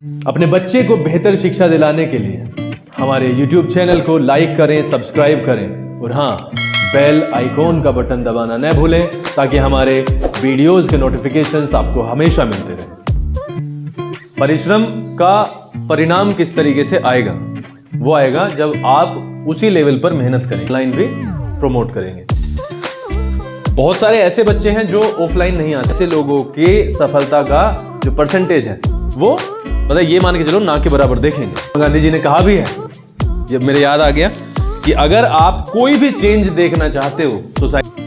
अपने बच्चे को बेहतर शिक्षा दिलाने के लिए हमारे YouTube चैनल को लाइक करें, सब्सक्राइब करें और हाँ, बेल आइकॉन का बटन दबाना न भूलें ताकि हमारे वीडियोस के नोटिफिकेशंस आपको हमेशा मिलते रहें। परिश्रम का परिणाम किस तरीके से आएगा? वो आएगा जब आप उसी लेवल पर मेहनत करें, ऑनलाइन भी प्रमोट करेंगे। बहुत सारे ऐसे बच्चे हैं जो ऑफलाइन नहीं आते, ऐसे लोगों की सफलता का जो परसेंटेज है वो मतलब ये मान के चलो ना के बराबर देखेंगे। गांधी जी ने कहा भी है, जब मेरे याद आ गया कि अगर आप कोई भी चेंज देखना चाहते हो सोसाइटी,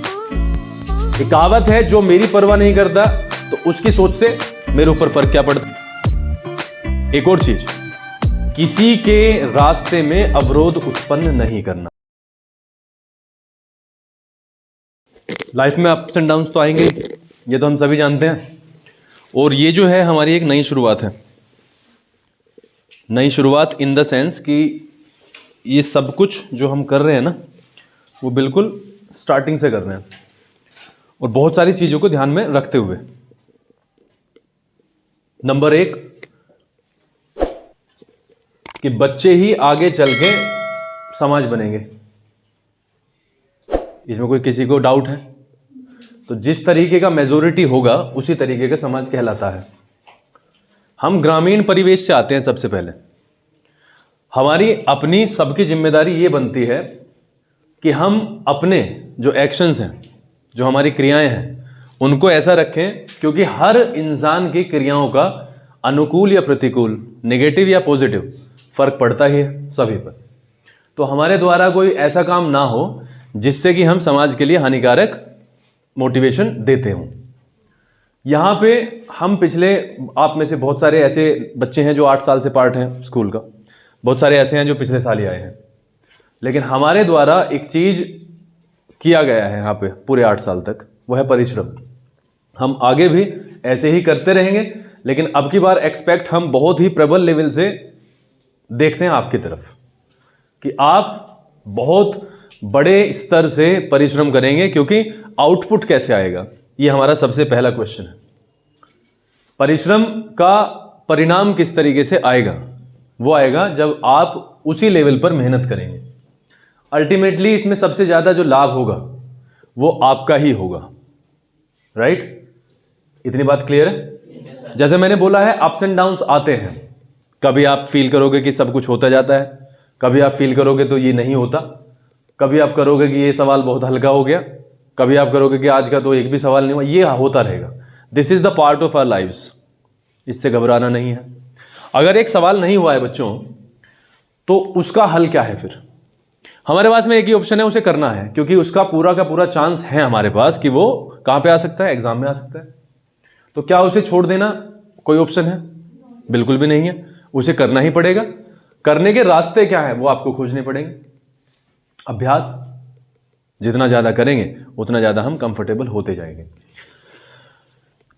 एक कहावत है, जो मेरी परवाह नहीं करता तो उसकी सोच से मेरे ऊपर फर्क क्या पड़ता। एक और चीज, किसी के रास्ते में अवरोध उत्पन्न नहीं करना। लाइफ में अप्स एंड डाउन्स तो आएंगे, ये तो हम सभी जानते हैं। और ये जो है हमारी एक नई शुरुआत है। नई शुरुआत इन द सेंस कि ये सब कुछ जो हम कर रहे हैं ना, वो बिल्कुल स्टार्टिंग से कर रहे हैं और बहुत सारी चीज़ों को ध्यान में रखते हुए। नंबर 1 कि बच्चे ही आगे चल के समाज बनेंगे। इसमें कोई किसी को डाउट है? तो जिस तरीके का मेजोरिटी होगा उसी तरीके का समाज कहलाता है। हम ग्रामीण परिवेश से आते हैं। सबसे पहले हमारी अपनी सबकी जिम्मेदारी ये बनती है कि हम अपने जो एक्शंस हैं, जो हमारी क्रियाएं हैं, उनको ऐसा रखें, क्योंकि हर इंसान की क्रियाओं का अनुकूल या प्रतिकूल, नेगेटिव या पॉजिटिव फर्क पड़ता ही है सभी पर। तो हमारे द्वारा कोई ऐसा काम ना हो जिससे कि हम समाज के लिए हानिकारक मोटिवेशन देते हों। यहाँ पे हम आप में से बहुत सारे ऐसे बच्चे हैं जो 8 साल से पार्ट हैं स्कूल का, बहुत सारे ऐसे हैं जो पिछले साल ही आए हैं। लेकिन हमारे द्वारा एक चीज़ किया गया है यहाँ पे पूरे 8 साल तक, वो है परिश्रम। हम आगे भी ऐसे ही करते रहेंगे, लेकिन अब की बार एक्सपेक्ट हम बहुत ही प्रबल लेवल से देखते हैं आपकी तरफ कि आप बहुत बड़े स्तर से परिश्रम करेंगे, क्योंकि आउटपुट कैसे आएगा, ये हमारा सबसे पहला क्वेश्चन है। परिश्रम का परिणाम किस तरीके से आएगा? वो आएगा जब आप उसी लेवल पर मेहनत करेंगे। अल्टीमेटली इसमें सबसे ज्यादा जो लाभ होगा वो आपका ही होगा। राइट? इतनी बात क्लियर है? जैसे मैंने बोला है, अप्स एंड डाउन्स आते हैं। कभी आप फील करोगे कि सब कुछ होता जाता है, कभी आप फील करोगे तो ये नहीं होता, कभी आप करोगे कि ये सवाल बहुत हल्का हो गया, कभी आप करोगे कि आज का तो एक भी सवाल नहीं हुआ। ये होता रहेगा। This is the part of our lives. इससे घबराना नहीं है। अगर एक सवाल नहीं हुआ है बच्चों, तो उसका हल क्या है? फिर हमारे पास में एक ही ऑप्शन है, उसे करना है, क्योंकि उसका पूरा का पूरा चांस है हमारे पास कि वो कहां पे आ सकता है, एग्जाम में आ सकता है। तो क्या उसे छोड़ देना कोई ऑप्शन है? बिल्कुल भी नहीं है। उसे करना ही पड़ेगा। करने के रास्ते क्या है वो आपको खोजने पड़ेंगे। अभ्यास जितना ज्यादा करेंगे उतना ज्यादा हम कंफर्टेबल होते जाएंगे।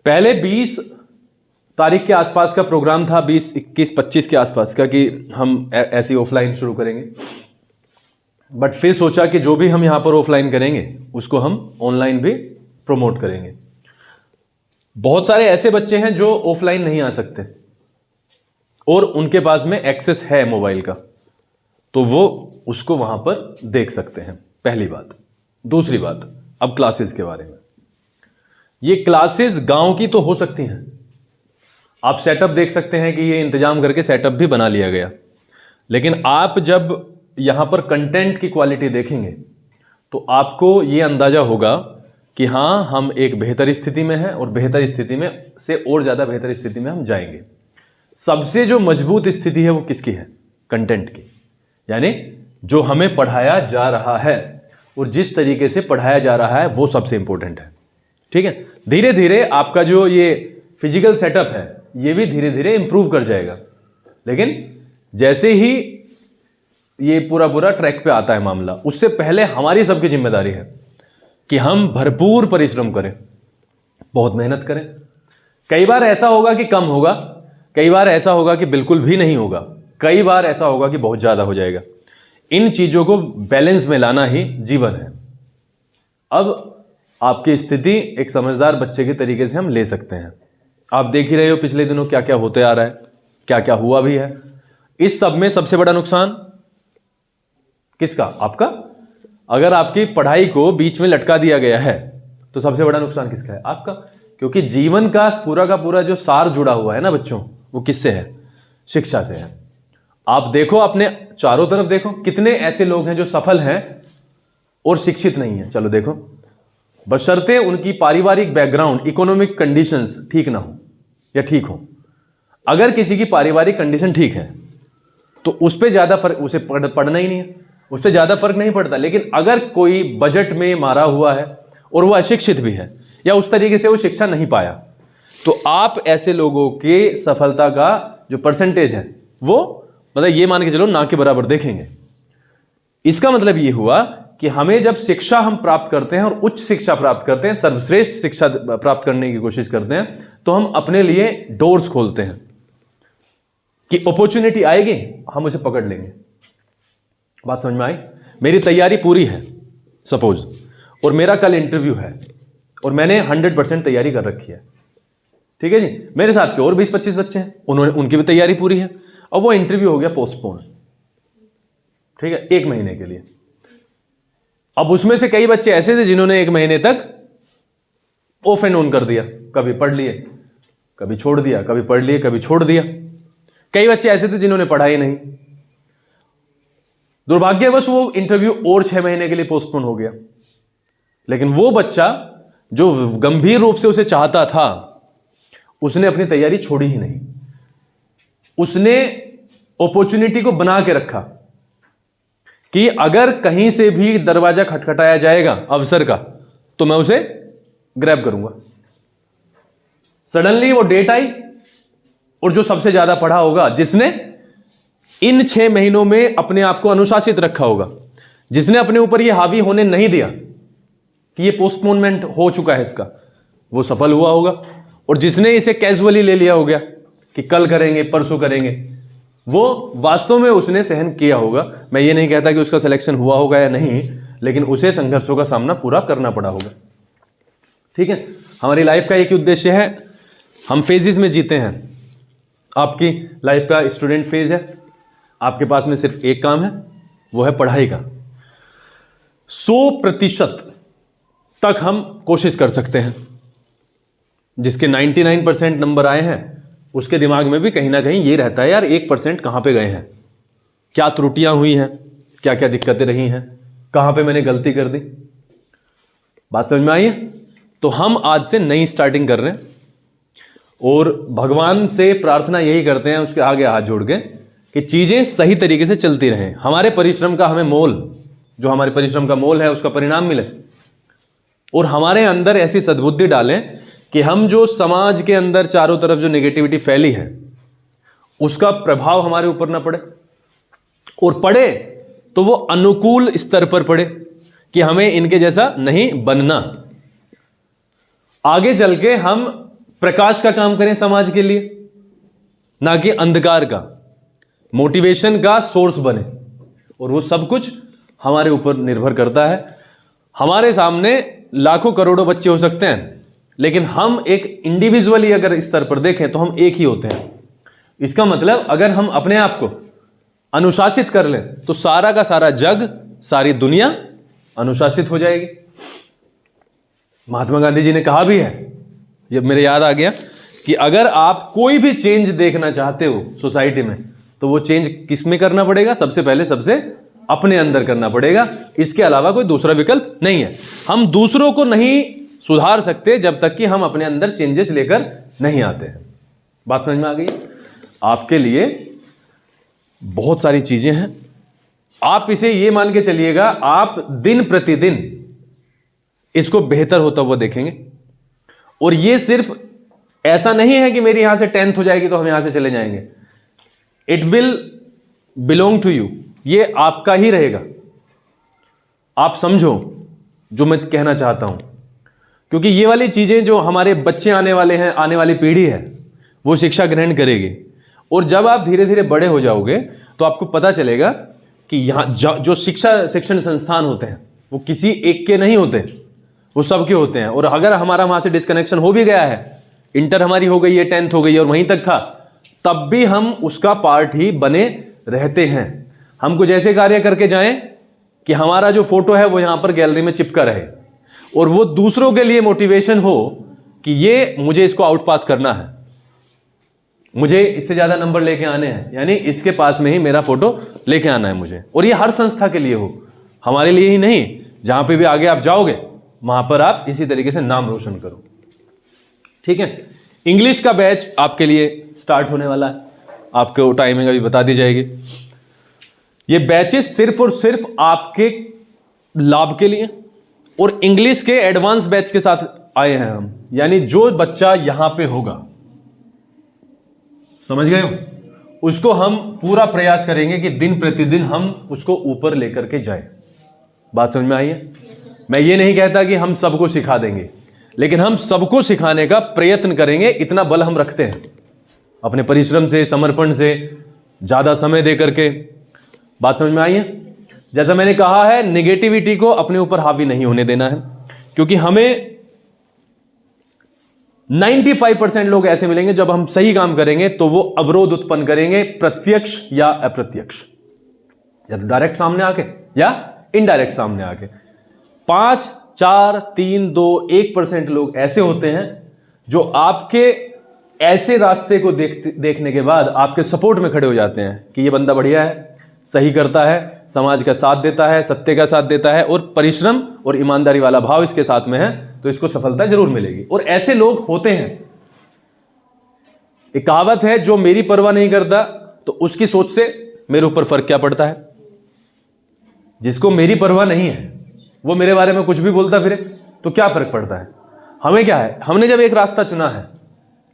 पहले 20 तारीख के आसपास का प्रोग्राम था, 20, 21, 25 के आसपास का, कि हम ऐसी ऑफलाइन शुरू करेंगे। बट फिर सोचा कि जो भी हम यहां पर ऑफलाइन करेंगे उसको हम ऑनलाइन भी प्रमोट करेंगे। बहुत सारे ऐसे बच्चे हैं जो ऑफलाइन नहीं आ सकते और उनके पास में एक्सेस है मोबाइल का, तो वो उसको वहां पर देख सकते हैं। पहली बात। दूसरी बात, अब क्लासेस के बारे में। ये क्लासेस गांव की तो हो सकती हैं, आप सेटअप देख सकते हैं कि ये इंतजाम करके सेटअप भी बना लिया गया। लेकिन आप जब यहां पर कंटेंट की क्वालिटी देखेंगे तो आपको ये अंदाजा होगा कि हाँ, हम एक बेहतर स्थिति में हैं और बेहतर स्थिति में से और ज्यादा बेहतर स्थिति में हम जाएंगे। सबसे जो मजबूत स्थिति है वो किसकी है? कंटेंट की। यानी जो हमें पढ़ाया जा रहा है और जिस तरीके से पढ़ाया जा रहा है वो सबसे इंपॉर्टेंट है। ठीक है? धीरे धीरे आपका जो ये फिजिकल सेटअप है ये भी धीरे धीरे इंप्रूव कर जाएगा, लेकिन जैसे ही ये पूरा पूरा ट्रैक पे आता है मामला, उससे पहले हमारी सबकी जिम्मेदारी है कि हम भरपूर परिश्रम करें, बहुत मेहनत करें। कई बार ऐसा होगा कि कम होगा, कई बार ऐसा होगा कि बिल्कुल भी नहीं होगा, कई बार ऐसा होगा कि बहुत ज्यादा हो जाएगा। इन चीजों को बैलेंस में लाना ही जीवन है। अब आपकी स्थिति एक समझदार बच्चे के तरीके से हम ले सकते हैं। आप देख ही रहे हो पिछले दिनों क्या क्या होते आ रहा है। क्या क्या हुआ भी है। इस सब में सबसे बड़ा नुकसान किसका? आपका। अगर आपकी पढ़ाई को बीच में लटका दिया गया है तो सबसे बड़ा नुकसान किसका है? आपका। क्योंकि जीवन का पूरा जो सार जुड़ा हुआ है ना बच्चों, वो किससे है? शिक्षा से है। आप देखो अपने चारों तरफ देखो, कितने ऐसे लोग हैं जो सफल हैं और शिक्षित नहीं है। चलो देखो, बशर्ते उनकी पारिवारिक बैकग्राउंड, इकोनॉमिक कंडीशंस ठीक ना हो या ठीक हो। अगर किसी की पारिवारिक कंडीशन ठीक है तो उस पर ज्यादा फर्क, उसे पढ़ना ही नहीं है, उससे ज्यादा फर्क नहीं पड़ता। लेकिन अगर कोई बजट में मारा हुआ है और वो अशिक्षित भी है या उस तरीके से वो शिक्षा नहीं पाया, तो आप ऐसे लोगों के सफलता का जो परसेंटेज है वो मतलब ये मान के चलो ना के बराबर देखेंगे। इसका मतलब ये हुआ कि हमें जब शिक्षा हम प्राप्त करते हैं और उच्च शिक्षा प्राप्त करते हैं, सर्वश्रेष्ठ शिक्षा प्राप्त करने की कोशिश करते हैं, तो हम अपने लिए डोर्स खोलते हैं कि अपॉर्चुनिटी आएगी, हम उसे पकड़ लेंगे। बात समझ में आई? मेरी तैयारी पूरी है सपोज, और मेरा कल इंटरव्यू है और मैंने 100% तैयारी कर रखी है, ठीक है जी। मेरे साथ के और 20-25 बच्चे हैं, उनकी भी तैयारी पूरी है, और वो इंटरव्यू हो गया पोस्टपोन, ठीक है, 1 महीने के लिए। अब उसमें से कई बच्चे ऐसे थे जिन्होंने 1 महीने तक ऑफ एंड ऑन कर दिया, कभी पढ़ लिए कभी छोड़ दिया, कभी पढ़ लिए कभी छोड़ दिया। कई बच्चे ऐसे थे जिन्होंने पढ़ा ही नहीं। दुर्भाग्यवश वो इंटरव्यू और 6 महीने के लिए पोस्टपोन हो गया। लेकिन वो बच्चा जो गंभीर रूप से उसे चाहता था, उसने अपनी तैयारी छोड़ी ही नहीं। उसने अपॉर्चुनिटी को बना के रखा कि अगर कहीं से भी दरवाजा खटखटाया जाएगा अवसर का, तो मैं उसे ग्रैब करूंगा। सडनली वो डेट आई और जो सबसे ज्यादा पढ़ा होगा, जिसने इन 6 महीनों में अपने आप को अनुशासित रखा होगा, जिसने अपने ऊपर ये हावी होने नहीं दिया कि ये पोस्टपोनमेंट हो चुका है इसका, वो सफल हुआ होगा। और जिसने इसे कैजुअली ले लिया हो गया कि कल करेंगे परसों करेंगे, वो वास्तव में उसने सहन किया होगा। मैं ये नहीं कहता कि उसका सिलेक्शन हुआ होगा या नहीं, लेकिन उसे संघर्षों का सामना पूरा करना पड़ा होगा, ठीक है। हमारी लाइफ का एक ही उद्देश्य है, हम फेजेस में जीते हैं। आपकी लाइफ का स्टूडेंट फेज है, आपके पास में सिर्फ एक काम है, वो है पढ़ाई का। 100% तक हम कोशिश कर सकते हैं। जिसके 99% नंबर आए हैं उसके दिमाग में भी कहीं ना कहीं ये रहता है, यार 1% कहां पे गए हैं, क्या त्रुटियां हुई हैं, क्या क्या दिक्कतें रही हैं, कहां पे मैंने गलती कर दी। बात समझ में आई है? तो हम आज से नई स्टार्टिंग कर रहे हैं और भगवान से प्रार्थना यही करते हैं, उसके आगे हाथ जोड़ के, कि चीजें सही तरीके से चलती रहें। हमारे परिश्रम का हमें मोल, जो हमारे परिश्रम का मोल है, उसका परिणाम मिले। और हमारे अंदर ऐसी सद्बुद्धि डालें कि हम जो समाज के अंदर चारों तरफ जो नेगेटिविटी फैली है, उसका प्रभाव हमारे ऊपर ना पड़े, और पड़े तो वो अनुकूल स्तर पर पड़े कि हमें इनके जैसा नहीं बनना। आगे चल के हम प्रकाश का काम करें समाज के लिए, ना कि अंधकार का, मोटिवेशन का सोर्स बने। और वो सब कुछ हमारे ऊपर निर्भर करता है। हमारे सामने लाखों करोड़ों बच्चे हो सकते हैं, लेकिन हम एक इंडिविजुअली अगर स्तर पर देखें तो हम एक ही होते हैं। इसका मतलब अगर हम अपने आप को अनुशासित कर लें तो सारा का सारा जग, सारी दुनिया अनुशासित हो जाएगी। महात्मा गांधी जी ने कहा भी है, ये मेरे याद आ गया, कि अगर आप कोई भी चेंज देखना चाहते हो सोसाइटी में, तो वो चेंज किस में करना पड़ेगा? सबसे पहले सबसे अपने अंदर करना पड़ेगा। इसके अलावा कोई दूसरा विकल्प नहीं है। हम दूसरों को नहीं सुधार सकते जब तक कि हम अपने अंदर चेंजेस लेकर नहीं आते हैं। बात समझ में आ गई? आपके लिए बहुत सारी चीजें हैं। आप इसे ये मान के चलिएगा, आप दिन प्रतिदिन इसको बेहतर होता हुआ देखेंगे। और ये सिर्फ ऐसा नहीं है कि मेरी यहां से 10th हो जाएगी तो हम यहां से चले जाएंगे। It will belong to you, ये आपका ही रहेगा। आप समझो जो मैं कहना चाहता हूं, क्योंकि ये वाली चीजें जो हमारे बच्चे आने वाले हैं, आने वाली पीढ़ी है, वो शिक्षा ग्रहण करेगी। और जब आप धीरे धीरे बड़े हो जाओगे तो आपको पता चलेगा कि यहाँ जो शिक्षण संस्थान होते हैं वो किसी एक के नहीं होते, वो सबके होते हैं। और अगर हमारा वहां से डिस्कनेक्शन हो भी गया है, इंटर हमारी हो गई है, 10th हो गई है और वहीं तक था, तब भी हम उसका पार्ट ही बने रहते हैं। हम कुछ ऐसे कार्य करके जाएं कि हमारा जो फोटो है वो यहां पर गैलरी में चिपका रहे और वो दूसरों के लिए मोटिवेशन हो कि ये मुझे इसको आउट पास करना है, मुझे इससे ज्यादा नंबर लेके आने हैं, यानी इसके पास में ही मेरा फोटो लेके आना है मुझे। और ये हर संस्था के लिए हो, हमारे लिए ही नहीं, जहां पे भी आगे आप जाओगे वहां पर आप इसी तरीके से नाम रोशन करो। ठीक है, इंग्लिश का बैच आपके लिए स्टार्ट होने वाला है, आपको टाइमिंग अभी बता दी जाएगी। ये बैचेस सिर्फ और सिर्फ आपके लाभ के लिए और इंग्लिश के एडवांस बैच के साथ आए हैं हम, यानी जो बच्चा यहां पे होगा, समझ गए हो, उसको हम पूरा प्रयास करेंगे कि दिन प्रतिदिन हम उसको ऊपर लेकर के जाएं। बात समझ में आई है? मैं ये नहीं कहता कि हम सबको सिखा देंगे, लेकिन हम सबको सिखाने का प्रयत्न करेंगे, इतना बल हम रखते हैं अपने परिश्रम से, समर्पण से, ज्यादा समय दे करके। बात समझ में आई है? जैसा मैंने कहा है, नेगेटिविटी को अपने ऊपर हावी नहीं होने देना है, क्योंकि हमें 95% लोग ऐसे मिलेंगे जब हम सही काम करेंगे तो वो अवरोध उत्पन्न करेंगे, प्रत्यक्ष या अप्रत्यक्ष, या तो डायरेक्ट सामने आके या इनडायरेक्ट सामने आके। 5, 4, 3, 2, 1% लोग ऐसे होते हैं जो आपके ऐसे रास्ते को देखने के बाद आपके सपोर्ट में खड़े हो जाते हैं कि ये बंदा बढ़िया है, सही करता है, समाज का साथ देता है, सत्य का साथ देता है और परिश्रम और ईमानदारी वाला भाव इसके साथ में है, तो इसको सफलता जरूर मिलेगी। और ऐसे लोग होते हैं। एक कहावत है, जो मेरी परवाह नहीं करता तो उसकी सोच से मेरे ऊपर फर्क क्या पड़ता है। जिसको मेरी परवाह नहीं है वो मेरे बारे में कुछ भी बोलता फिरे तो क्या फर्क पड़ता है। हमें क्या है, हमने जब एक रास्ता चुना है,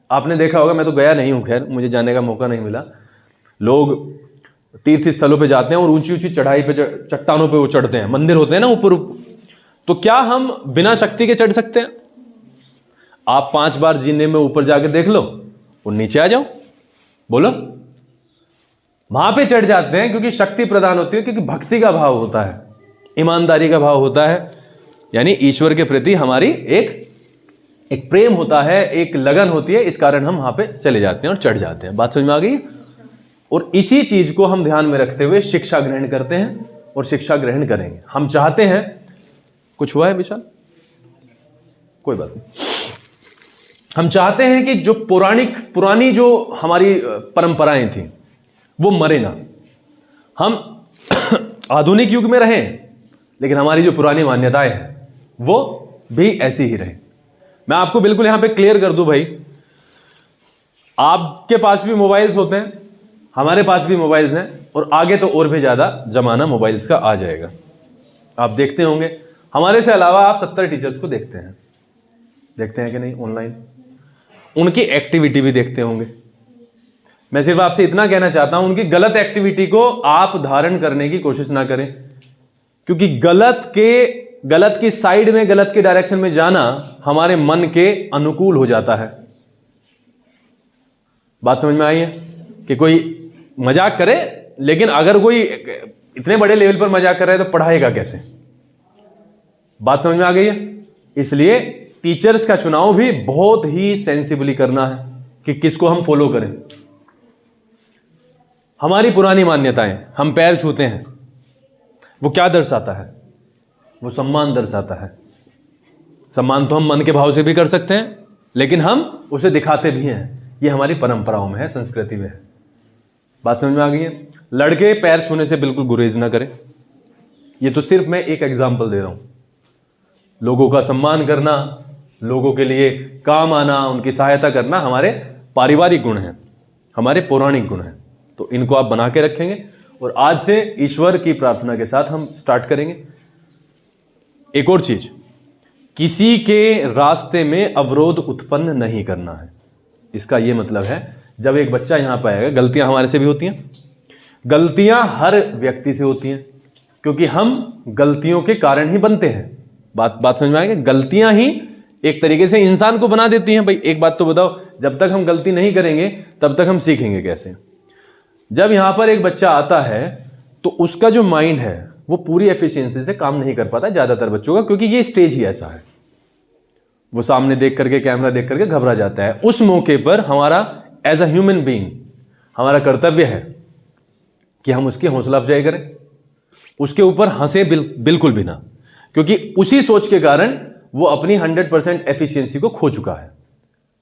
आपने देखा होगा, मैं तो गया नहीं हूं, खैर मुझे जाने का मौका नहीं मिला। लोग तीर्थ स्थलों पे जाते हैं और ऊंची ऊंची चढ़ाई पे, चट्टानों पे वो चढ़ते हैं, मंदिर होते हैं ना ऊपर, तो क्या हम बिना शक्ति के चढ़ सकते हैं? आप 5 बार जीने में ऊपर जाके देख लो और नीचे आ जाओ, बोलो। वहां पे चढ़ जाते हैं क्योंकि शक्ति प्रदान होती है, क्योंकि भक्ति का भाव होता है, ईमानदारी का भाव होता है, यानी ईश्वर के प्रति हमारी एक प्रेम होता है, एक लगन होती है, इस कारण हम वहां पे चले जाते हैं और चढ़ जाते हैं। बात समझ में आ गई? और इसी चीज को हम ध्यान में रखते हुए शिक्षा ग्रहण करते हैं और शिक्षा ग्रहण करेंगे। हम चाहते हैं, कुछ हुआ है विशाल? कोई बात नहीं। हम चाहते हैं कि जो पुरानी जो हमारी परंपराएं थी वो मरे ना। हम आधुनिक युग में रहें, लेकिन हमारी जो पुरानी मान्यताएं हैं वो भी ऐसी ही रहे। मैं आपको बिल्कुल यहां पे क्लियर कर दूं भाई, आपके पास भी मोबाइल्स होते हैं, हमारे पास भी मोबाइल्स हैं, और आगे तो और भी ज्यादा जमाना मोबाइल्स का आ जाएगा। आप देखते होंगे, हमारे से अलावा आप 70 टीचर्स को देखते हैं कि नहीं ऑनलाइन, उनकी एक्टिविटी भी देखते होंगे। मैं सिर्फ आपसे इतना कहना चाहता हूं, उनकी गलत एक्टिविटी को आप धारण करने की कोशिश ना करें, क्योंकि गलत की साइड में, गलत के डायरेक्शन में जाना हमारे मन के अनुकूल हो जाता है। बात समझ में आई है? कि कोई मजाक करे, लेकिन अगर कोई इतने बड़े लेवल पर मजाक कर रहा है तो पढ़ाएगा कैसे? बात समझ में आ गई है? इसलिए टीचर्स का चुनाव भी बहुत ही सेंसिबली करना है कि किसको हम फॉलो करें। हमारी पुरानी मान्यताएं, हम पैर छूते हैं, वो क्या दर्शाता है? वो सम्मान दर्शाता है। सम्मान तो हम मन के भाव से भी कर सकते हैं, लेकिन हम उसे दिखाते भी हैं। ये हमारी परंपराओं में है, संस्कृति में है। बात समझ में आ गई है? लड़के पैर छूने से बिल्कुल गुरेज ना करें। ये तो सिर्फ मैं एक एग्जाम्पल दे रहा हूं। लोगों का सम्मान करना, लोगों के लिए काम आना, उनकी सहायता करना हमारे पारिवारिक गुण हैं, हमारे पौराणिक गुण हैं। तो इनको आप बना के रखेंगे और आज से ईश्वर की प्रार्थना के साथ हम स्टार्ट करेंगे। एक और चीज, किसी के रास्ते में अवरोध उत्पन्न नहीं करना है। इसका यह मतलब है, जब एक बच्चा यहां पर आएगा, गलतियां हमारे से भी होती हैं, गलतियां हर व्यक्ति से होती हैं, क्योंकि हम गलतियों के कारण ही बनते हैं। बात समझ में आएगी? गलतियां ही एक तरीके से इंसान को बना देती हैं। भाई एक बात तो बताओ, जब तक हम गलती नहीं करेंगे तब तक हम सीखेंगे कैसे? जब यहां पर एक बच्चा आता है तो उसका जो माइंड है वो पूरी एफिशिएंसी से काम नहीं कर पाता ज्यादातर बच्चों का, क्योंकि ये स्टेज ही ऐसा है। वो सामने देख करके, कैमरा देख करके घबरा जाता है। उस मौके पर हमारा एज अ ह्यूमन बीइंग हमारा कर्तव्य है कि हम उसकी हौसला अफजाई करें, उसके ऊपर हंसे बिल्कुल भी ना, क्योंकि उसी सोच के कारण वो अपनी 100% एफिशिएंसी को खो चुका है।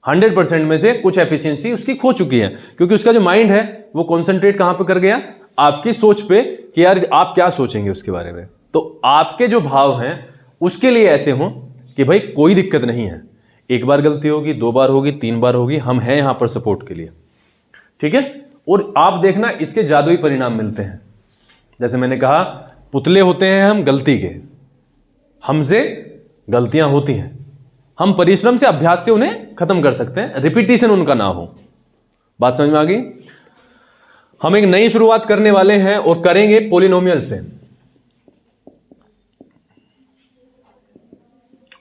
100% में से कुछ एफिशिएंसी उसकी खो चुकी है, क्योंकि उसका जो माइंड है वो कॉन्सेंट्रेट कहां पर कर गया, आपकी सोच पे कि यार आप क्या सोचेंगे उसके बारे में। तो आपके जो भाव हैं उसके लिए ऐसे हों कि भाई कोई दिक्कत नहीं है, एक बार गलती होगी, 2 बार होगी, 3 बार होगी, हम हैं यहां पर सपोर्ट के लिए, ठीक है। और आप देखना इसके जादुई परिणाम मिलते हैं। जैसे मैंने कहा, पुतले होते हैं हम गलती के, हमसे गलतियां होती हैं, हम परिश्रम से, अभ्यास से उन्हें खत्म कर सकते हैं, रिपीटिशन उनका ना हो। बात समझ में आ गई। हम एक नई शुरुआत करने वाले हैं और करेंगे पॉलिनोमियल से।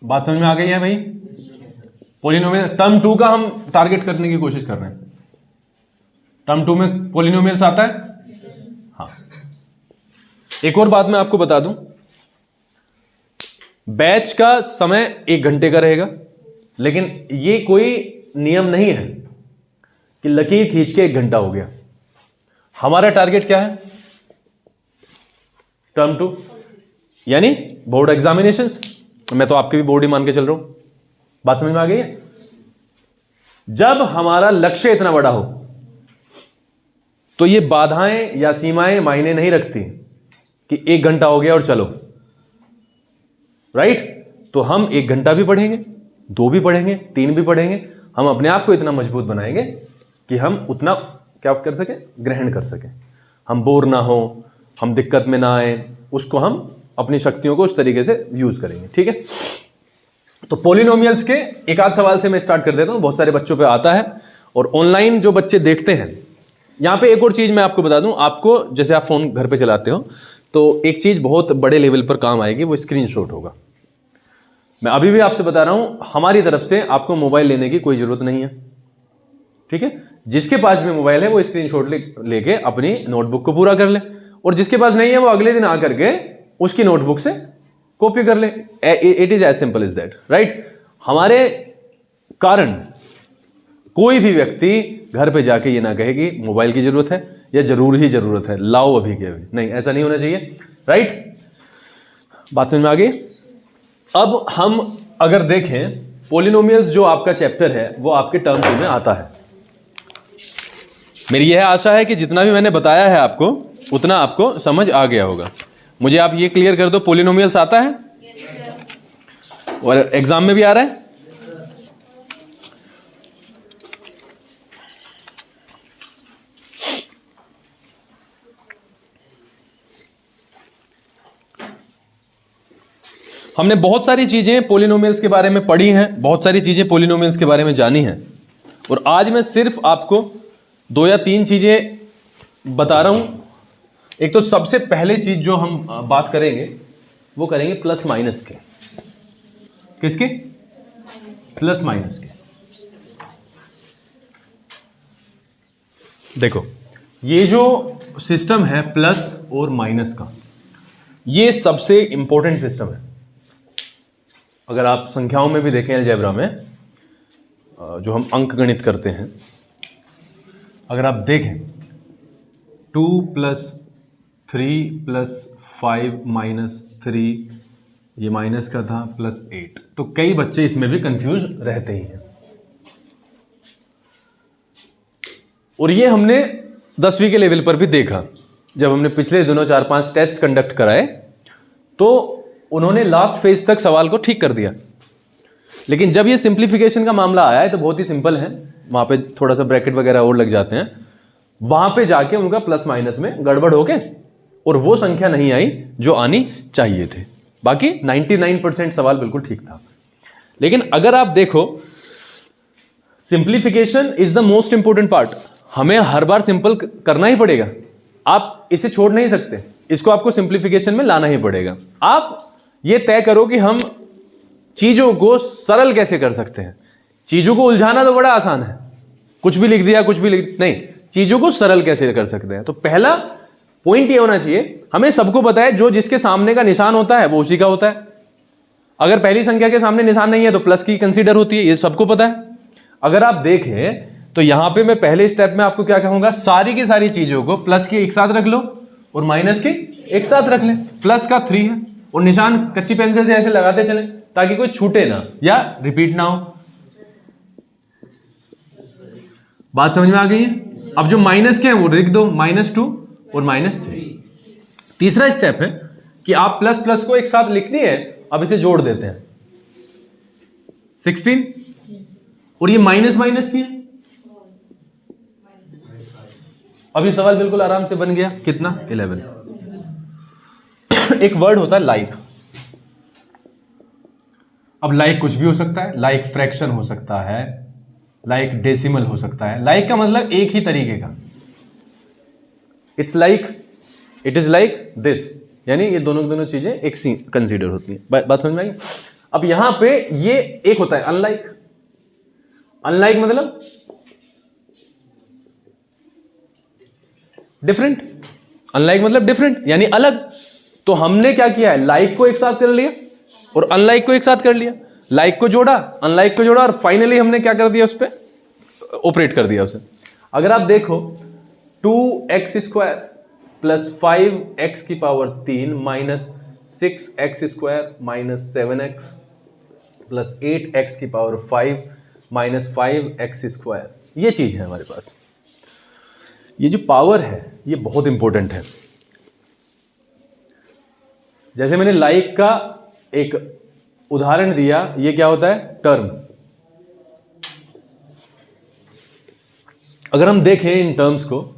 बात समझ में आ गई है भाई। पॉलिनोमियल टर्म 2 का हम टारगेट करने की कोशिश कर रहे हैं। टर्म 2 में पॉलिनोमियल्स आता है। हाँ, एक और बात मैं आपको बता दूं, बैच का समय 1 घंटे का रहेगा, लेकिन ये कोई नियम नहीं है कि लकीर खींच के 1 घंटा हो गया। हमारा टारगेट क्या है, टर्म 2 यानी बोर्ड एग्जामिनेशंस। मैं तो आपके भी बोर्ड ही मान के चल रहा हूं। बात समझ में आ गई है। जब हमारा लक्ष्य इतना बड़ा हो तो ये बाधाएं या सीमाएं मायने नहीं रखती कि 1 घंटा हो गया और चलो, राइट। तो हम 1 घंटा भी पढ़ेंगे, 2 भी पढ़ेंगे, 3 भी पढ़ेंगे। हम अपने आप को इतना मजबूत बनाएंगे कि हम उतना क्या कर सके, ग्रहण कर सके, हम बोर ना हो, हम दिक्कत में ना आए, उसको हम अपनी शक्तियों को उस तरीके से यूज करेंगे, ठीक है। तो पॉलिनोमियल्स के एक आध सवाल से मैं स्टार्ट कर देता हूं, बहुत सारे बच्चों पे आता है और ऑनलाइन जो बच्चे देखते हैं। यहां पे एक और चीज मैं आपको बता दूं, आपको जैसे आप फोन घर पे चलाते हो तो एक चीज बहुत बड़े लेवल पर काम आएगी, वो स्क्रीनशॉट होगा। मैं अभी भी आपसे बता रहा हूं, हमारी तरफ से आपको मोबाइल लेने की कोई जरूरत नहीं है, ठीक है। जिसके पास भी मोबाइल है वो स्क्रीनशॉट लेके अपनी नोटबुक को पूरा कर ले, और जिसके पास नहीं है वो अगले दिन आकर के उसकी नोटबुक से कॉपी कर ले। It is as simple is that, right. हमारे कारण कोई भी व्यक्ति घर पे जाके ये ना कहे कि मोबाइल की जरूरत है या जरूर ही जरूरत है, लाओ अभी के अभी, नहीं, ऐसा नहीं होना चाहिए, राइट। बात समझ में आ गई। अब हम अगर देखें, पॉलिनोमियल्स जो आपका चैप्टर है वो आपके टर्म 2 में आता है। मेरी यह आशा है कि जितना भी मैंने बताया है आपको उतना आपको समझ आ गया होगा। मुझे आप ये क्लियर कर दो, पॉलिनोमियल्स आता है और एग्जाम में भी आ रहा है। हमने बहुत सारी चीजें पॉलिनोमियल्स के बारे में पढ़ी हैं, बहुत सारी चीजें पॉलिनोमियल्स के बारे में जानी हैं, और आज मैं सिर्फ आपको 2 या 3 चीजें बता रहा हूं। एक तो सबसे पहले चीज जो हम बात करेंगे वो करेंगे प्लस माइनस के। किसके? प्लस माइनस के। देखो, ये जो सिस्टम है प्लस और माइनस का, ये सबसे इंपॉर्टेंट सिस्टम है। अगर आप संख्याओं में भी देखें, अलजेब्रा में जो हम अंक गणित करते हैं, अगर आप देखें 2 + 3 + 5 - 3, ये माइनस का था, +8, तो कई बच्चे इसमें भी कंफ्यूज रहते ही हैं। और ये हमने 10वीं के लेवल पर भी देखा। जब हमने पिछले दिनों 4-5 टेस्ट कंडक्ट कराए तो उन्होंने लास्ट फेज तक सवाल को ठीक कर दिया, लेकिन जब ये सिंप्लीफिकेशन का मामला आया है तो बहुत ही सिंपल है, वहां पे थोड़ा सा ब्रैकेट वगैरह और लग जाते हैं, वहां पे जाके उनका प्लस माइनस में गड़बड़ हो गए और वो संख्या नहीं आई जो आनी चाहिए थे। बाकी 99% सवाल बिल्कुल ठीक था। लेकिन अगर आप देखो, simplification is the most important part. हमें हर बार सिंपल करना ही पड़ेगा, आप इसे छोड़ नहीं सकते, इसको आपको सिंप्लीफिकेशन में लाना ही पड़ेगा। आप ये तय करो कि हम चीजों को सरल कैसे कर सकते हैं। चीजों को उलझाना तो बड़ा आसान है, कुछ भी लिख दिया, कुछ भी नहीं, चीजों को सरल कैसे कर सकते हैं। तो पहला पॉइंट ये होना चाहिए, हमें सबको पता है जो जिसके सामने का निशान होता है वो उसी का होता है। अगर पहली संख्या के सामने निशान नहीं है तो प्लस की कंसीडर होती है, ये सबको पता है। अगर आप देखें तो यहां पे मैं पहले स्टेप में आपको क्या कहूंगा, सारी की सारी चीजों को प्लस के एक साथ रख लो और माइनस के एक साथ रख लें। प्लस का 3 है और निशान कच्ची पेंसिल से ऐसे लगाते चलें ताकि कोई छूटे ना या रिपीट ना हो। बात समझ में आ गई है? अब जो माइनस के हैं वो लिख दो, -2 और -3। तीसरा स्टेप है कि आप प्लस प्लस को एक साथ लिखनी है, अब इसे जोड़ देते हैं 16 और ये माइनस माइनस की है। अब ये सवाल बिल्कुल आराम से बन गया, कितना 11। एक वर्ड होता है लाइक। अब लाइक कुछ भी हो सकता है, लाइक फ्रैक्शन हो सकता है, लाइक डेसिमल हो सकता है। लाइक का मतलब एक ही तरीके का, it's like, it is like this, यानी ये दोनों चीजें एक सी कंसीडर होती है। बात समझ में आई? अब यहां पे ये एक होता है अनलाइक। अनलाइक मतलब डिफरेंट, अनलाइक मतलब डिफरेंट यानी अलग। तो हमने क्या किया है, लाइक को एक साथ कर लिया और अनलाइक को एक साथ कर लिया, लाइक को जोड़ा, अनलाइक को जोड़ा और फाइनली हमने क्या कर दिया, उस पर ऑपरेट कर दिया उसे। अगर आप देखो 2x² प्लस 5x की power 3 minus 6x² minus 7x plus 8x की पावर 5 माइनस 5x², ये चीज है हमारे पास। ये जो पावर है ये बहुत इंपॉर्टेंट है। जैसे मैंने लाइक का एक उदाहरण दिया, ये क्या होता है, टर्म। अगर हम देखें इन टर्म्स को,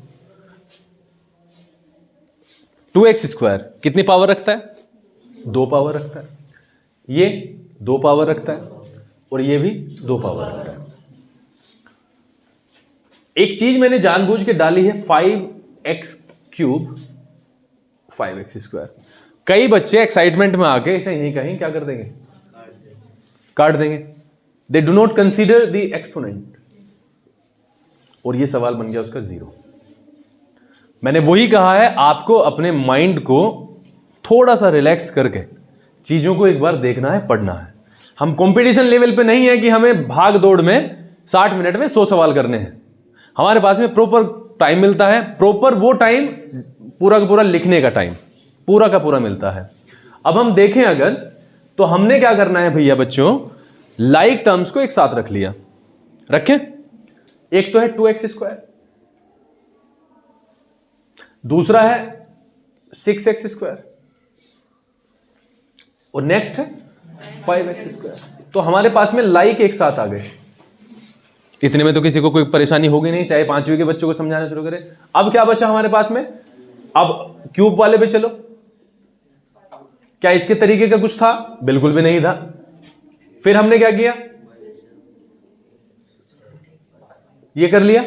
2x² कितनी पावर रखता है, 2 पावर रखता है, ये 2 पावर रखता है और ये भी 2 पावर रखता है। एक चीज मैंने जानबूझ के डाली है 5x³ 5x²। कई बच्चे एक्साइटमेंट में आके इसे यहीं कहीं क्या कर देंगे, काट देंगे। They do not consider the exponent और ये सवाल बन गया उसका 0। मैंने वही कहा है, आपको अपने माइंड को थोड़ा सा रिलैक्स करके चीजों को एक बार देखना है, पढ़ना है। हम कंपटीशन लेवल पे नहीं है कि हमें भाग दौड़ में 60 मिनट में 100 सवाल करने हैं। हमारे पास में प्रॉपर टाइम मिलता है, प्रॉपर वो टाइम पूरा का पूरा लिखने का टाइम पूरा का पूरा मिलता है। अब हम देखें अगर, तो हमने क्या करना है भैया बच्चों, लाइक टर्म्स को एक साथ रख लिया, रखें। एक तो है 2x², दूसरा है 6x² और नेक्स्ट है 5x²। तो हमारे पास में लाइक एक साथ आ गए। इतने में तो किसी को कोई परेशानी होगी नहीं, चाहे 5वीं के बच्चों को समझाना शुरू करें। अब क्या बचा हमारे पास में, अब क्यूब वाले पे चलो। क्या इसके तरीके का कुछ था, बिल्कुल भी नहीं था। फिर हमने क्या किया, ये कर लिया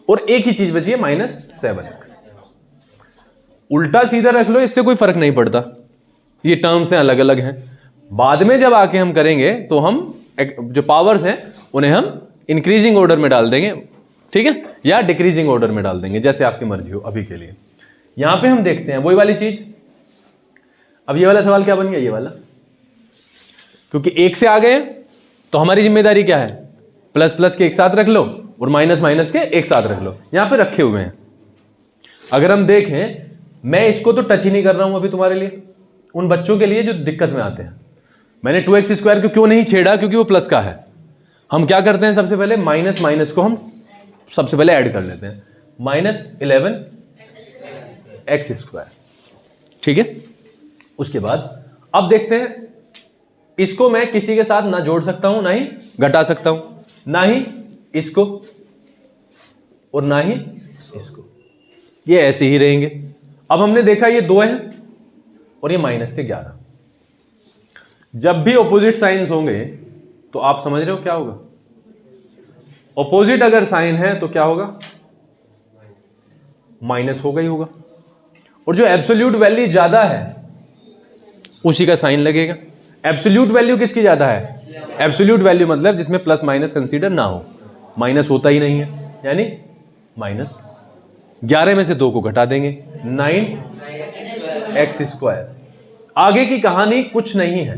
और एक ही चीज बची है -7x। उल्टा सीधा रख लो, इससे कोई फर्क नहीं पड़ता, ये टर्म्स हैं, अलग अलग हैं। बाद में जब आके हम करेंगे तो हम जो पावर्स हैं उन्हें हम इंक्रीजिंग ऑर्डर में डाल देंगे, ठीक है, या डिक्रीजिंग ऑर्डर में डाल देंगे, जैसे आपकी मर्जी हो। अभी के लिए यहां पे हम देखते हैं वही वाली चीज। अब ये वाला सवाल क्या बन गया, ये वाला, क्योंकि एक से आ गए तो हमारी जिम्मेदारी क्या है, प्लस प्लस के एक साथ रख लो और माइनस माइनस के एक साथ रख लो। यहां पे रखे हुए हैं। अगर हम देखें, मैं इसको तो टच ही नहीं कर रहा हूं अभी तुम्हारे लिए, उन बच्चों के लिए जो दिक्कत में आते हैं। मैंने 2x² को क्यों नहीं छेड़ा, क्योंकि वो प्लस का है। हम क्या करते हैं, सबसे पहले माइनस माइनस को हम सबसे पहले ऐड कर लेते हैं, -11x², ठीक है। उसके बाद अब देखते हैं, इसको मैं किसी के साथ ना जोड़ सकता हूं, ना ही घटा सकता हूं, ना ही इसको और ना ही इसको, ये ऐसे ही रहेंगे। अब हमने देखा ये 2 है और ये -11। जब भी ऑपोजिट साइंस होंगे तो आप समझ रहे हो क्या होगा, ऑपोजिट अगर साइन है तो क्या होगा, माइनस होगा ही होगा। और जो एब्सोल्यूट वैल्यू ज्यादा है उसी का साइन लगेगा। एब्सोल्यूट वैल्यू किसकी ज्यादा है, एब्सोल्यूट वैल्यू मतलब जिसमें प्लस माइनस कंसीडर ना हो, माइनस होता ही नहीं है, यानी -11 में से 2 को घटा देंगे, 9x²। आगे की कहानी कुछ नहीं है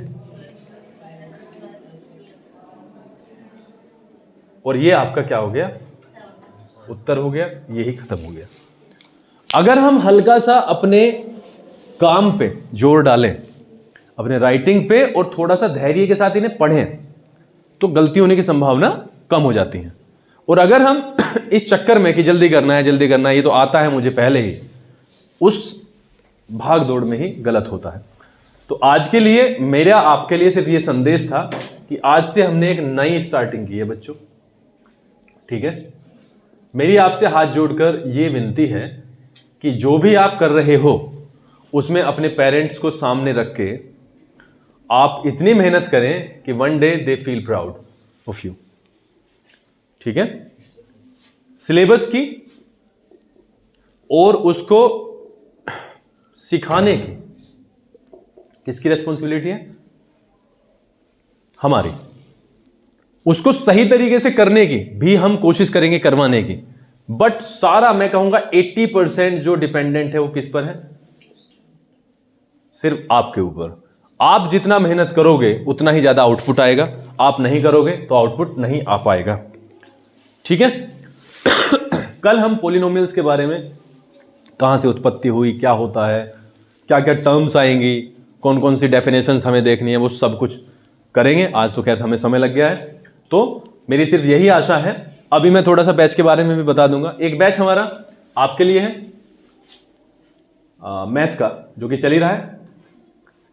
और ये आपका क्या हो गया, उत्तर हो गया, यही खत्म हो गया। अगर हम हल्का सा अपने काम पे जोर डालें, अपने राइटिंग पे, और थोड़ा सा धैर्य के साथ इन्हें पढ़ें, तो गलती होने की संभावना कम हो जाती है। और अगर हम इस चक्कर में कि जल्दी करना है जल्दी करना है, ये तो आता है मुझे पहले ही, उस भाग दौड़ में ही गलत होता है। तो आज के लिए मेरा आपके लिए सिर्फ ये संदेश था कि आज से हमने एक नई स्टार्टिंग की है बच्चों, ठीक है। मेरी आपसे हाथ जोड़कर ये विनती है कि जो भी आप कर रहे हो उसमें अपने पेरेंट्स को सामने रख के आप इतनी मेहनत करें कि one day they feel proud of you, ठीक है। सिलेबस की और उसको सिखाने की किसकी रिस्पॉन्सिबिलिटी है, हमारी। उसको सही तरीके से करने की भी हम कोशिश करेंगे करवाने की, बट सारा मैं कहूंगा 80% जो डिपेंडेंट है वो किस पर है, सिर्फ आपके ऊपर। आप जितना मेहनत करोगे उतना ही ज्यादा आउटपुट आएगा, आप नहीं करोगे तो आउटपुट नहीं आ पाएगा, ठीक है। कल हम पॉलिनोमियल्स के बारे में, कहां से उत्पत्ति हुई, क्या होता है, क्या क्या टर्म्स आएंगी, कौन कौन सी डेफिनेशंस हमें देखनी है, वो सब कुछ करेंगे। आज तो खैर हमें समय लग गया है, तो मेरी सिर्फ यही आशा है। अभी मैं थोड़ा सा बैच के बारे में भी बता दूंगा। एक बैच हमारा आपके लिए है मैथ का, जो कि चल ही रहा है।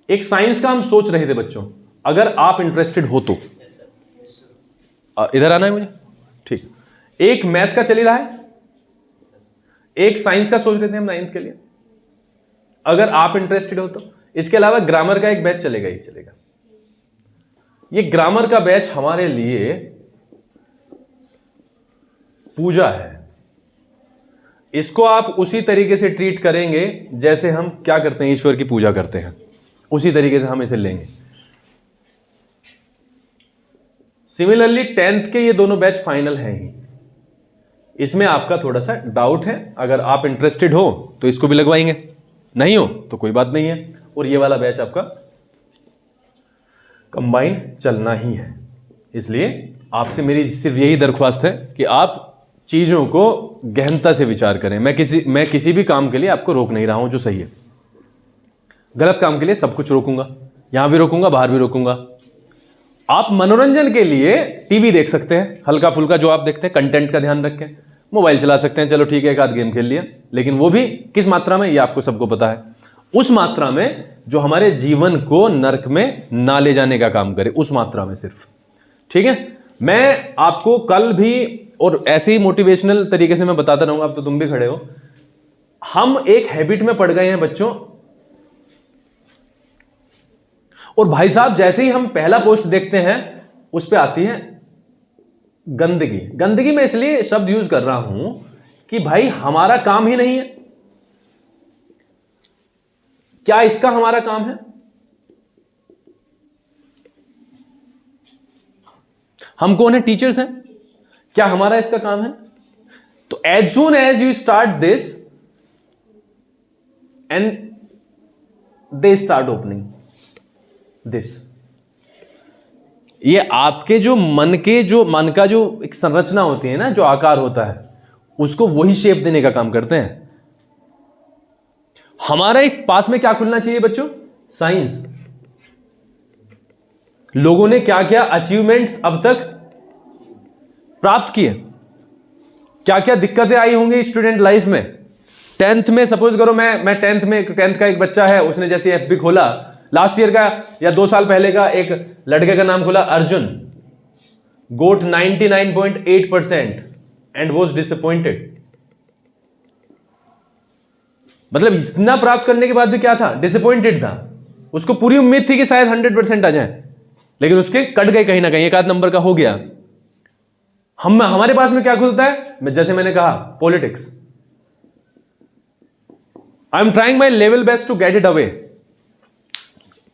एक साइंस का हम सोच रहे थे बच्चों, अगर आप इंटरेस्टेड हो तो इधर आना है मुझे, ठीक। एक मैथ का चल ही रहा है, एक साइंस का सोच रहे थे हम 9th के लिए, अगर आप इंटरेस्टेड हो तो। इसके अलावा ग्रामर का एक बैच चलेगा ही चलेगा। ये ग्रामर का बैच हमारे लिए पूजा है। इसको आप उसी तरीके से ट्रीट करेंगे जैसे हम क्या करते हैं, ईश्वर की पूजा करते हैं, उसी तरीके से हम इसे लेंगे। सिमिलरली 10th के ये दोनों बैच फाइनल हैं ही। इसमें आपका थोड़ा सा डाउट है, अगर आप इंटरेस्टेड हो तो इसको भी लगवाएंगे, नहीं हो तो कोई बात नहीं है। और ये वाला बैच आपका कंबाइन चलना ही है। इसलिए आपसे मेरी सिर्फ यही दरख्वास्त है कि आप चीजों को गहनता से विचार करें। मैं किसी भी काम के लिए आपको रोक नहीं रहा हूं जो सही है। गलत काम के लिए सब कुछ रोकूंगा, यहां भी रोकूंगा, बाहर भी रोकूंगा। आप मनोरंजन के लिए टीवी देख सकते हैं, हल्का फुल्का जो आप देखते हैं, कंटेंट का ध्यान रखें। मोबाइल चला सकते हैं, चलो ठीक है, एक आध गेम खेल लिया, लेकिन वो भी किस मात्रा में, ये आपको सबको पता है। उस मात्रा में जो हमारे जीवन को नरक में ना ले जाने का काम करे, उस मात्रा में सिर्फ, ठीक है। मैं आपको कल भी और ऐसे ही मोटिवेशनल तरीके से मैं बताता रहूंगा। अब तो तुम भी खड़े हो। हम एक हैबिट में पड़ गए हैं बच्चों, और भाई साहब जैसे ही हम पहला पोस्ट देखते हैं उस पे आती है गंदगी। गंदगी मैं इसलिए शब्द यूज कर रहा हूं कि भाई हमारा काम ही नहीं है। क्या इसका हमारा काम है? हम कौन है? टीचर्स हैं। क्या हमारा इसका काम है? तो as soon as you start this and they start opening this, ये आपके जो मन का जो एक संरचना होती है ना, जो आकार होता है, उसको वही शेप देने का काम करते हैं। हमारा एक पास में क्या खुलना चाहिए बच्चों? साइंस। लोगों ने क्या क्या अचीवमेंट्स अब तक प्राप्त किए, क्या क्या दिक्कतें आई होंगी स्टूडेंट लाइफ में। 10th में सपोज करो मैं 10th का एक बच्चा है, उसने जैसे एफबी खोला लास्ट ईयर का या 2 साल पहले का, एक लड़के का नाम खोला अर्जुन, गोट 99.8% एंड वॉज डिसअपॉइंटेड। मतलब इतना प्राप्त करने के बाद भी क्या था? डिसअपॉइंटेड था। उसको पूरी उम्मीद थी कि शायद 100% आ जाए, लेकिन उसके कट गए कहीं ना कहीं, एक आध नंबर का हो गया। हमारे पास में क्या खुलता है? जैसे मैंने कहा, politics. I am trying my level best to get it away.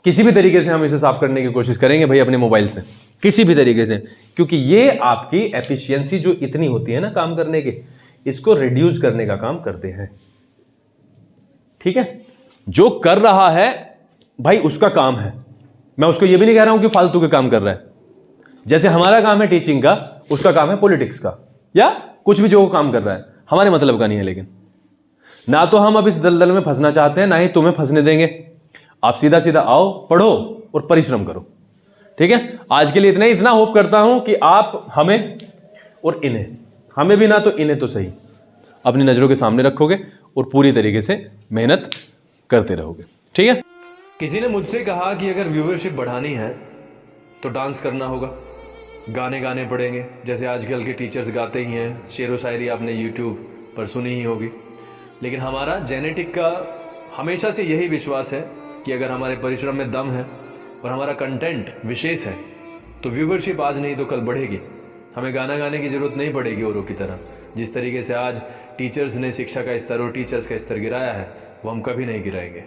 किसी भी तरीके से हम इसे साफ करने की कोशिश करेंगे भाई अपने मोबाइल से, किसी भी तरीके से, क्योंकि ये आपकी एफिशिएंसी जो इतनी होती है ना काम करने की, इसको रिड्यूस करने का काम करते हैं, ठीक है। जो कर रहा है भाई उसका काम है, मैं उसको ये भी नहीं कह रहा हूं कि फालतू के काम कर रहा है। जैसे हमारा काम है टीचिंग का, उसका काम है पॉलिटिक्स का, या कुछ भी जो वो काम कर रहा है, हमारे मतलब का नहीं है। लेकिन ना तो हम अब इस दलदल में फंसना चाहते हैं, ना ही तुम्हें फंसने देंगे। आप सीधा सीधा आओ, पढ़ो और परिश्रम करो। ठीक है, आज के लिए इतना ही। इतना होप करता हूं कि आप हमें और इन्हें, हमें भी ना तो इन्हें तो सही, अपनी नज़रों के सामने रखोगे और पूरी तरीके से मेहनत करते रहोगे। ठीक है। किसी ने मुझसे कहा कि अगर व्यूवरशिप बढ़ानी है तो डांस करना होगा, गाने गाने पड़ेंगे, जैसे आजकल के टीचर्स गाते ही हैं। शेरो शायरी आपने यूट्यूब पर सुनी ही होगी। लेकिन हमारा जेनेटिक का हमेशा से यही विश्वास है कि अगर हमारे परिश्रम में दम है और हमारा कंटेंट विशेष है तो व्यूवरशिप आज नहीं तो कल बढ़ेगी। हमें गाना गाने की जरूरत नहीं पड़ेगी औरों की तरह। जिस तरीके से आज टीचर्स ने शिक्षा का स्तर और टीचर्स का स्तर गिराया है, वो हम कभी नहीं गिराएंगे।